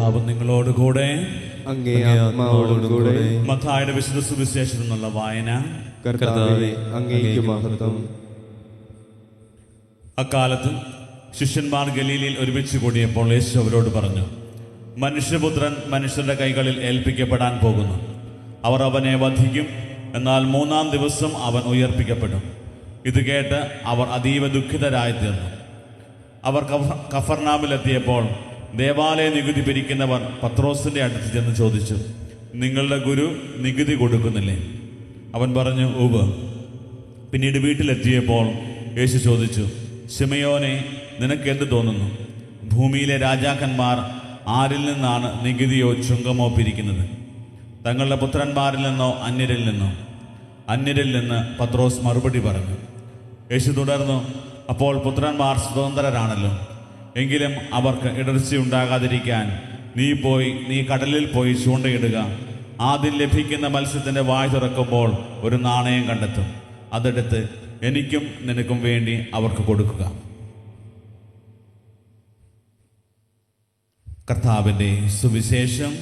കർത്താവ് നിങ്ങളോടുകൂടെ. അങ്ങേ ആത്മാവോടുകൂടെ. മത്തായിയുടെ വിശുദ്ധ സുവിശേഷത്തിൽ നിന്നുള്ള വായന. കർത്താവേ, അങ്ങേക്ക് മഹത്വം. അക്കാലത്ത് ശിഷ്യന്മാർ ഗലീലയിൽ ഒരുമിച്ച് കൂടിയപ്പോൾ യേശു അവരോട് പറഞ്ഞു, മനുഷ്യപുത്രൻ മനുഷ്യരുടെ കൈകളിൽ ഏൽപ്പിക്കപ്പെടാൻ പോകുന്നു. അവർ അവനെ വധിക്കും, എന്നാൽ 3-ാം ദിവസം അവൻ ഉയർപ്പിക്കപ്പെടും. ഇത് കേട്ട് അവർ അതീവ ദുഃഖിതരായി തീർന്നു. അവർ കഫർനാമിലെത്തിയപ്പോൾ ദേവാലയ നികുതി പിരിക്കുന്നവർ പത്രോസിൻ്റെ അടുത്ത് ചെന്ന് ചോദിച്ചു, നിങ്ങളുടെ ഗുരു നികുതി കൊടുക്കുന്നില്ലേ? അവൻ പറഞ്ഞു, ഉവ്വ്. പിന്നീട് വീട്ടിലെത്തിയപ്പോൾ യേശു ചോദിച്ചു, ശിമയോനെ, നിനക്കെന്ത് തോന്നുന്നു? ഭൂമിയിലെ രാജാക്കന്മാർ ആരിൽ നിന്നാണ് നികുതിയോ ചുങ്കമോ പിരിക്കുന്നത്? തങ്ങളുടെ പുത്രന്മാരിൽ നിന്നോ അന്യരിൽ നിന്നോ? അന്യരിൽ നിന്ന്, പത്രോസ് മറുപടി പറഞ്ഞു. യേശു തുടർന്നു, അപ്പോൾ പുത്രന്മാർ സ്വതന്ത്രരാണല്ലോ. എങ്കിലും അവർക്ക് ഇടർച്ചയുണ്ടാകാതിരിക്കാൻ നീ കടലിൽ പോയി ചൂണ്ടയിടുക. ആദ്യം ലഭിക്കുന്ന മത്സ്യത്തിൻ്റെ വായ് തുറക്കുമ്പോൾ ഒരു നാണയം കണ്ടെത്തും. അതെടുത്ത് എനിക്കും നിനക്കും വേണ്ടി അവർക്ക് കൊടുക്കുക. കർത്താവിൻ്റെ സുവിശേഷം.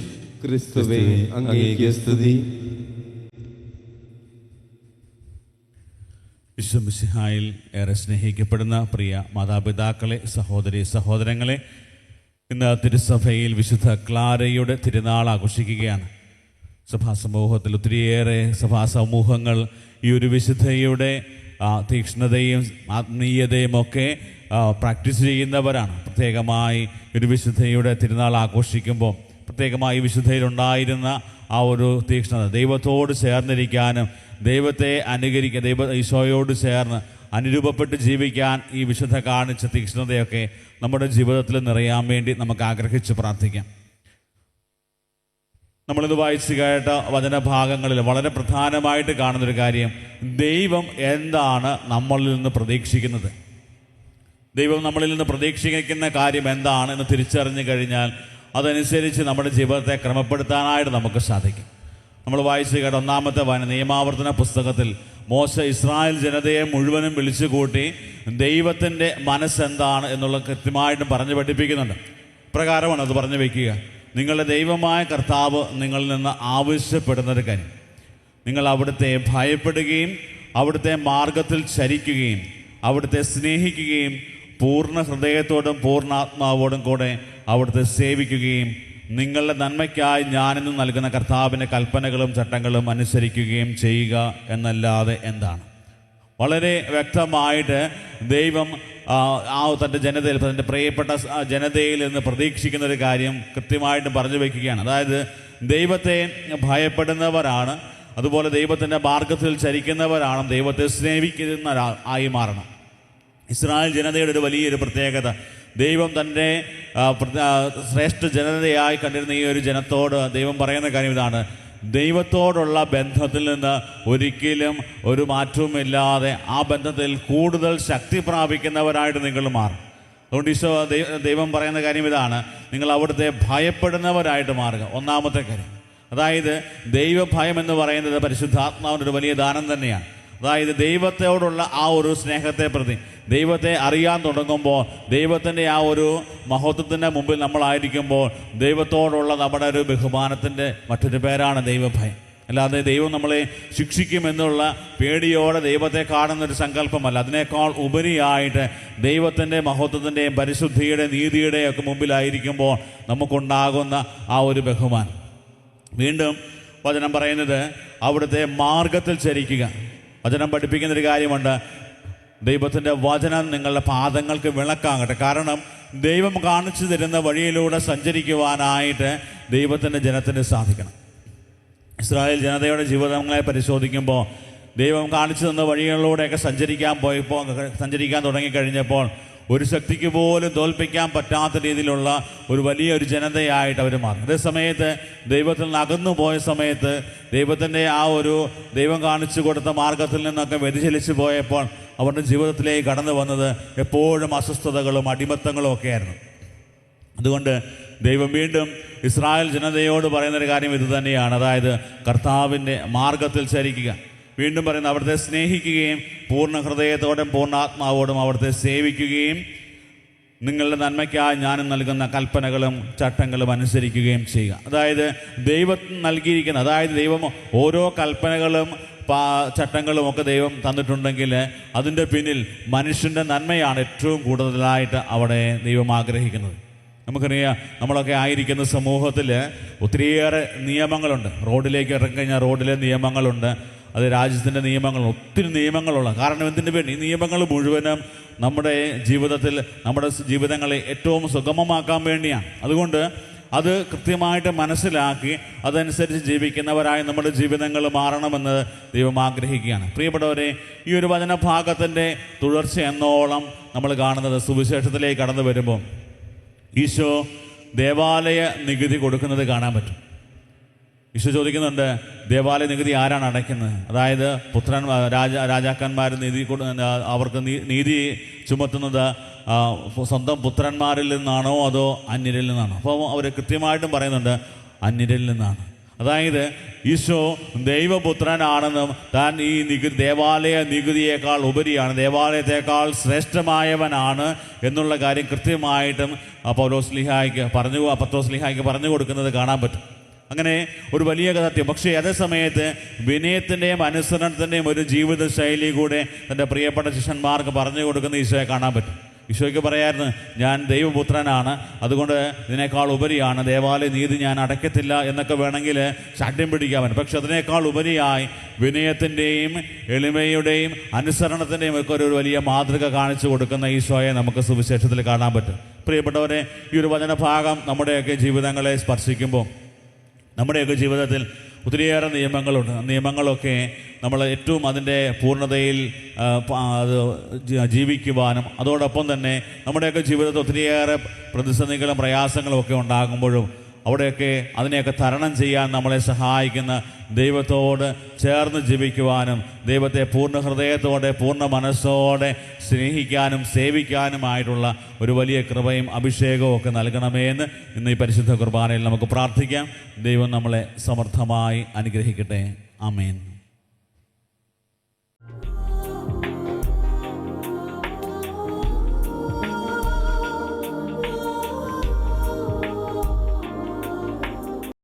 ക്രിസ്തുവേ, അങ്ങേക്ക് സ്തുതി. വിശ്വമിശിഹായിൽ ഏറെ സ്നേഹിക്കപ്പെടുന്ന പ്രിയ മാതാപിതാക്കളെ, സഹോദരി സഹോദരങ്ങളെ, ഇന്ന് തിരുസഭയിൽ വിശുദ്ധ ക്ലാരയുടെ തിരുനാൾ ആഘോഷിക്കുകയാണ്. സഭാസമൂഹത്തിൽ ഒത്തിരിയേറെ സഭാസമൂഹങ്ങൾ ഈ ഒരു വിശുദ്ധയുടെ തീക്ഷ്ണതയും ആത്മീയതയും ഒക്കെ പ്രാക്ടീസ് ചെയ്യുന്നവരാണ്. പ്രത്യേകമായി ഒരു വിശുദ്ധയുടെ തിരുനാൾ ആഘോഷിക്കുമ്പോൾ പ്രത്യേകമായി വിശുദ്ധയിലുണ്ടായിരുന്ന ആ ഒരു തീക്ഷ്ണത, ദൈവത്തോട് ചേർന്നിരിക്കാനും ദൈവത്തെ അനുകരിക്കാൻ, ഈശോയോട് ചേർന്ന് അനുരൂപപ്പെട്ട് ജീവിക്കാൻ ഈ വിശുദ്ധ കാണിച്ച തീക്ഷ്ണതയൊക്കെ നമ്മുടെ ജീവിതത്തിൽ നിറയാൻ വേണ്ടി നമുക്ക് ആഗ്രഹിച്ച് പ്രാർത്ഥിക്കാം. നമ്മളിത് വായിച്ചു കേട്ട വചനഭാഗങ്ങളിൽ വളരെ പ്രധാനമായിട്ട് കാണുന്നൊരു കാര്യം, ദൈവം എന്താണ് നമ്മളിൽ നിന്ന് പ്രതീക്ഷിക്കുന്നത്? ദൈവം നമ്മളിൽ നിന്ന് പ്രതീക്ഷിക്കുന്ന കാര്യം എന്താണ് എന്ന് തിരിച്ചറിഞ്ഞു കഴിഞ്ഞാൽ അതനുസരിച്ച് നമ്മുടെ ജീവിതത്തെ ക്രമപ്പെടുത്താനായിട്ട് നമുക്ക് സാധിക്കും. നമ്മൾ വായിച്ചു കേട്ട 1-ാമത്തെ വായന, നിയമാവർത്തന പുസ്തകത്തിൽ മോശ ഇസ്രായേൽ ജനതയെ മുഴുവനും വിളിച്ചു കൂട്ടി ദൈവത്തിൻ്റെ മനസ്സെന്താണ് എന്നുള്ള കൃത്യമായിട്ടും പറഞ്ഞു പഠിപ്പിക്കുന്നുണ്ട്. പ്രകാരമാണ് അത് പറഞ്ഞു വയ്ക്കുക. നിങ്ങളുടെ ദൈവമായ കർത്താവ് നിങ്ങളിൽ നിന്ന് ആവശ്യപ്പെടുന്നൊരു കാര്യം, നിങ്ങൾ അവിടുത്തെ ഭയപ്പെടുകയും അവിടുത്തെ മാർഗത്തിൽ ചരിക്കുകയും അവിടുത്തെ സ്നേഹിക്കുകയും പൂർണ്ണ ഹൃദയത്തോടും പൂർണ്ണാത്മാവോടും കൂടെ അവിടുത്തെ സേവിക്കുകയും നിങ്ങളുടെ നന്മയ്ക്കായി ഞാനിന്ന് നൽകുന്ന കർത്താവിൻ്റെ കൽപ്പനകളും ചട്ടങ്ങളും അനുസരിക്കുകയും ചെയ്യുക എന്നല്ലാതെ എന്താണ്? വളരെ വ്യക്തമായിട്ട് ദൈവം തൻ്റെ ജനതയിൽ, തൻ്റെ പ്രിയപ്പെട്ട ജനതയിൽ നിന്ന് പ്രതീക്ഷിക്കുന്ന ഒരു കാര്യം കൃത്യമായിട്ട് പറഞ്ഞു വയ്ക്കുകയാണ്. അതായത് ദൈവത്തെ ഭയപ്പെടുന്നവരാണ്, അതുപോലെ ദൈവത്തിൻ്റെ മാർഗത്തിൽ ചരിക്കുന്നവരാണ്, ദൈവത്തെ സ്നേഹിക്കുന്ന ആയി മാറണം. ഇസ്രായേൽ ജനതയുടെ ഒരു വലിയൊരു പ്രത്യേകത, ദൈവം തൻ്റെ ശ്രേഷ്ഠ ജനതയായി കണ്ടിരുന്ന ഈ ഒരു ജനത്തോട് ദൈവം പറയുന്ന കാര്യം ഇതാണ്: ദൈവത്തോടുള്ള ബന്ധത്തിൽ നിന്ന് ഒരിക്കലും ഒരു മാറ്റവുമില്ലാതെ ആ ബന്ധത്തിൽ കൂടുതൽ ശക്തി പ്രാപിക്കുന്നവരായിട്ട് നിങ്ങൾ മാറും. അതുകൊണ്ട് ഈശോ ദൈവം പറയുന്ന കാര്യം ഇതാണ്: നിങ്ങൾ അവിടുത്തെ ഭയപ്പെടുന്നവരായിട്ട് മാറുക. 1-ാമത്തെ കാര്യം, അതായത് ദൈവഭയം എന്ന് പറയുന്നത് പരിശുദ്ധാത്മാവിൻ്റെ ഒരു വലിയ ദാനം തന്നെയാണ്. അതായത് ദൈവത്തോടുള്ള ആ ഒരു സ്നേഹത്തെ പ്രതി, ദൈവത്തെ അറിയാൻ തുടങ്ങുമ്പോൾ, ദൈവത്തിൻ്റെ ആ ഒരു മഹത്വത്തിൻ്റെ മുമ്പിൽ നമ്മളായിരിക്കുമ്പോൾ ദൈവത്തോടുള്ള നമ്മുടെ ഒരു ബഹുമാനത്തിൻ്റെ മറ്റൊരു പേരാണ് ദൈവഭയം. അല്ലാതെ ദൈവം നമ്മളെ ശിക്ഷിക്കുമെന്നുള്ള പേടിയോടെ ദൈവത്തെ കാണുന്നൊരു സങ്കല്പമല്ല. അതിനേക്കാൾ ഉപരിയായിട്ട് ദൈവത്തിൻ്റെ മഹത്വത്തിൻ്റെയും പരിശുദ്ധിയുടെയും നീതിയുടെയും ഒക്കെ മുമ്പിലായിരിക്കുമ്പോൾ നമുക്കുണ്ടാകുന്ന ആ ഒരു ബഹുമാനം. വീണ്ടും വചനം പറയുന്നത് അവിടുത്തെ മാർഗത്തിൽ ചരിക്കുക. വചനം പഠിപ്പിക്കുന്നൊരു കാര്യമുണ്ട്, ദൈവത്തിൻ്റെ വചനം നിങ്ങളുടെ പാദങ്ങൾക്ക് വിളക്കാകട്ടെ. കാരണം ദൈവം കാണിച്ചു തരുന്ന വഴിയിലൂടെ സഞ്ചരിക്കുവാനായിട്ട് ദൈവത്തിൻ്റെ ജനത്തിന് സാധിക്കണം. ഇസ്രായേൽ ജനതയുടെ ജീവിതങ്ങളെ പരിശോധിക്കുമ്പോൾ ദൈവം കാണിച്ചു തന്ന വഴികളിലൂടെയൊക്കെ സഞ്ചരിക്കാൻ തുടങ്ങിക്കഴിഞ്ഞപ്പോൾ ഒരു ശക്തിക്ക് പോലും തോൽപ്പിക്കാൻ പറ്റാത്ത രീതിയിലുള്ള ഒരു വലിയൊരു ജനതയായിട്ട് അവർ മാറി. അതേസമയത്ത് ദൈവത്തിൽ നിന്ന് അകന്നു പോയ സമയത്ത് ദൈവത്തിൻ്റെ ആ ഒരു ദൈവം കാണിച്ചു കൊടുത്ത മാർഗത്തിൽ നിന്നൊക്കെ വ്യതിചലിച്ചു പോയപ്പോൾ അവരുടെ ജീവിതത്തിലേക്ക് കടന്നു വന്നത് എപ്പോഴും അസ്വസ്ഥതകളും അടിമത്തങ്ങളും ഒക്കെ ആയിരുന്നു. അതുകൊണ്ട് ദൈവം വീണ്ടും ഇസ്രായേൽ ജനതയോട് പറയുന്നൊരു കാര്യം ഇത് തന്നെയാണ്, അതായത് കർത്താവിൻ്റെ മാർഗത്തിൽ ചരിക്കുക. വീണ്ടും പറയുന്നത് അവിടുത്തെ സ്നേഹിക്കുകയും പൂർണ്ണ ഹൃദയത്തോടും പൂർണ്ണാത്മാവോടും അവിടുത്തെ സേവിക്കുകയും നിങ്ങളുടെ നന്മയ്ക്കായി ഞാനും നൽകുന്ന കൽപ്പനകളും ചട്ടങ്ങളും അനുസരിക്കുകയും ചെയ്യുക. അതായത് ദൈവം നൽകിയിരിക്കുന്ന, അതായത് ദൈവം ഓരോ കൽപ്പനകളും ചട്ടങ്ങളും ഒക്കെ ദൈവം തന്നിട്ടുണ്ടെങ്കിൽ അതിൻ്റെ പിന്നിൽ മനുഷ്യൻ്റെ നന്മയാണ് ഏറ്റവും കൂടുതലായിട്ട് അവിടെ ദൈവം ആഗ്രഹിക്കുന്നത്. നമുക്കറിയാം, നമ്മളൊക്കെ ആയിരിക്കുന്ന സമൂഹത്തിൽ ഒത്തിരിയേറെ നിയമങ്ങളുണ്ട്. റോഡിലേക്ക് ഇറങ്ങിക്കഴിഞ്ഞാൽ റോഡിലെ നിയമങ്ങളുണ്ട്, അത് രാജ്യത്തിൻ്റെ നിയമങ്ങളുണ്ട്, ഒത്തിരി നിയമങ്ങളുള്ള. കാരണം എന്തിനു വേണ്ടി? ഈ നിയമങ്ങൾ മുഴുവനും നമ്മുടെ ജീവിതത്തിൽ, നമ്മുടെ ജീവിതങ്ങളെ ഏറ്റവും സുഗമമാക്കാൻ വേണ്ടിയാണ്. അതുകൊണ്ട് അത് കൃത്യമായിട്ട് മനസ്സിലാക്കി അതനുസരിച്ച് ജീവിക്കുന്നവരായി നമ്മുടെ ജീവിതങ്ങൾ മാറണമെന്ന് ദൈവം ആഗ്രഹിക്കുകയാണ്. പ്രിയപ്പെട്ടവരെ, ഈ ഒരു വചനഭാഗത്തിൻ്റെ തുടർച്ച എന്നോളം നമ്മൾ കാണുന്നത് സുവിശേഷത്തിലേക്ക് കടന്നു വരുമ്പോൾ ഈശോ ദേവാലയ നികുതി കൊടുക്കുന്നത് കാണാൻ പറ്റും. ഈശോ ചോദിക്കുന്നുണ്ട്, ദേവാലയ നികുതി ആരാണ് അടയ്ക്കുന്നത്? അതായത് രാജാക്കന്മാർ അവർക്ക് നീതി ചുമത്തുന്നത് സ്വന്തം പുത്രന്മാരിൽ നിന്നാണോ അതോ അന്യരിൽ നിന്നാണോ? അപ്പോൾ അവർ കൃത്യമായിട്ടും പറയുന്നുണ്ട്, അന്യരിൽ നിന്നാണ്. അതായത് ഈശോ ദൈവപുത്രനാണെന്നും താൻ ഈ ദേവാലയ നികുതിയേക്കാൾ ഉപരിയാണ്, ദേവാലയത്തേക്കാൾ ശ്രേഷ്ഠമായവനാണ് എന്നുള്ള കാര്യം കൃത്യമായിട്ടും പത്രോസ്ലീഹായ്ക്ക് പറഞ്ഞു കൊടുക്കുന്നത് കാണാൻ പറ്റും. അങ്ങനെ ഒരു വലിയ സത്യം. പക്ഷേ അതേ സമയത്ത് വിനയത്തിൻ്റെയും അനുസരണത്തിൻ്റെയും ഒരു ജീവിത ശൈലി കൂടെ തൻ്റെ പ്രിയപ്പെട്ട ശിഷ്യന്മാർക്ക് പറഞ്ഞു കൊടുക്കുന്ന ഈശോയെ കാണാൻ പറ്റും. ഈശോയ്ക്ക് പറയായിരുന്നു, ഞാൻ ദൈവപുത്രനാണ്, അതുകൊണ്ട് ഇതിനേക്കാൾ ഉപരിയാണ്, ദേവാലയ നീതി ഞാൻ അടയ്ക്കത്തില്ല എന്നൊക്കെ വേണമെങ്കിൽ ശാഠ്യം പിടിക്കാൻ. പക്ഷെ അതിനേക്കാൾ ഉപരിയായി വിനയത്തിൻ്റെയും എളിമയുടെയും അനുസരണത്തിൻ്റെയും ഒക്കെ ഒരു വലിയ മാതൃക കാണിച്ചു കൊടുക്കുന്ന ഈശോയെ നമുക്ക് സുവിശേഷത്തിൽ കാണാൻ പറ്റും. പ്രിയപ്പെട്ടവരെ, ഈ ഒരു വചനഭാഗം നമ്മുടെയൊക്കെ ജീവിതങ്ങളെ സ്പർശിക്കുമ്പോൾ നമ്മുടെയൊക്കെ ജീവിതത്തിൽ ഒത്തിരിയേറെ നിയമങ്ങളുണ്ട്. നിയമങ്ങളൊക്കെ നമ്മൾ ഏറ്റവും അതിൻ്റെ പൂർണ്ണതയിൽ അത് ജീവിക്കുവാനും അതോടൊപ്പം തന്നെ നമ്മുടെയൊക്കെ ജീവിതത്തിൽ ഒത്തിരിയേറെ പ്രതിസന്ധികളും പ്രയാസങ്ങളും ഒക്കെ ഉണ്ടാകുമ്പോഴും അവിടെയൊക്കെ അതിനെയൊക്കെ തരണം ചെയ്യാൻ നമ്മളെ സഹായിക്കുന്ന ദൈവത്തോട് ചേർന്ന് ജീവിക്കുവാനും ദൈവത്തെ പൂർണ്ണ ഹൃദയത്തോടെ പൂർണ്ണ മനസ്സോടെ സ്നേഹിക്കാനും സേവിക്കാനുമായിട്ടുള്ള ഒരു വലിയ കൃപയും അഭിഷേകവും ഒക്കെ നൽകണമേ എന്ന് ഇന്ന് ഈ പരിശുദ്ധ കുർബാനയിൽ നമുക്ക് പ്രാർത്ഥിക്കാം. ദൈവം നമ്മളെ സമർത്ഥമായി അനുഗ്രഹിക്കട്ടെ. ആമേൻ.